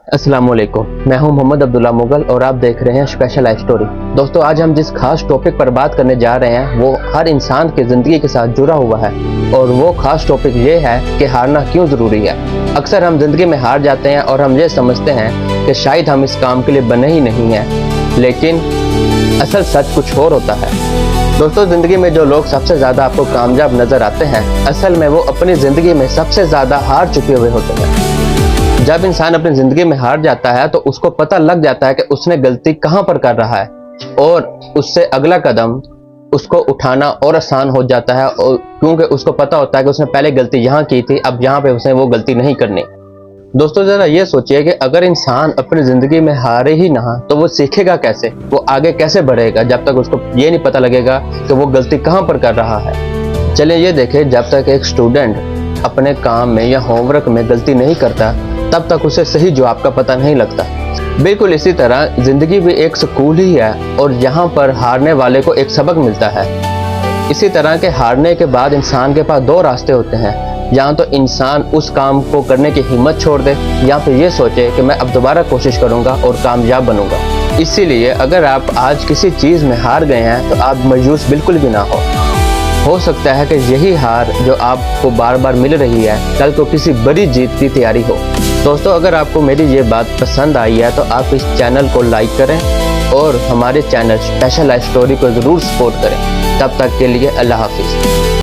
अस्सलाम वालेकुम, मैं हूं मोहम्मद अब्दुल्ला मुगल और आप देख रहे हैं स्पेशल लाइफ स्टोरी। दोस्तों, आज हम जिस खास टॉपिक पर बात करने जा रहे हैं वो हर इंसान की ज़िंदगी के साथ जुड़ा हुआ है और वो खास टॉपिक ये है कि हारना क्यों ज़रूरी है। अक्सर हम ज़िंदगी में हार जाते हैं और हम ये समझते हैं कि शायद हम इस काम के लिए बने ही नहीं हैं, लेकिन असल सच कुछ और होता है। दोस्तों, ज़िंदगी में जो लोग सबसे ज़्यादा आपको कामयाब नज़र आते हैं, असल में वो अपनी ज़िंदगी में सबसे ज़्यादा हार चुके हुए होते हैं। जब इंसान अपनी ज़िंदगी में हार जाता है तो उसको पता लग जाता है कि उसने गलती कहाँ पर कर रहा है और उससे अगला कदम उसको उठाना और आसान हो जाता है, और क्योंकि उसको पता होता है कि उसने पहले गलती यहाँ की थी, अब यहाँ पे उसने वो गलती नहीं करनी। दोस्तों, ज़रा ये सोचिए कि अगर इंसान अपनी ज़िंदगी में हारे ही ना तो वो सीखेगा कैसे, वो आगे कैसे बढ़ेगा जब तक उसको ये नहीं पता लगेगा कि वो गलती कहाँ पर कर रहा है। चलिए ये देखें, जब तक एक स्टूडेंट अपने काम में या होमवर्क में गलती नहीं करता तब तक उसे सही जवाब का पता नहीं लगता। बिल्कुल इसी तरह ज़िंदगी भी एक स्कूल ही है और यहाँ पर हारने वाले को एक सबक मिलता है। इसी तरह के हारने के बाद इंसान के पास दो रास्ते होते हैं, या तो इंसान उस काम को करने की हिम्मत छोड़ दे या फिर ये सोचे कि मैं अब दोबारा कोशिश करूँगा और कामयाब बनूंगा। इसीलिए अगर आप आज किसी चीज़ में हार गए हैं तो आप मायूस बिल्कुल भी ना हो सकता है कि यही हार जो आपको बार बार मिल रही है कल को किसी बड़ी जीत की तैयारी हो। दोस्तों, अगर आपको मेरी ये बात पसंद आई है तो आप इस चैनल को लाइक करें और हमारे चैनल स्पेशल लाइफ स्टोरी को ज़रूर सपोर्ट करें। तब तक के लिए अल्लाह हाफिज़।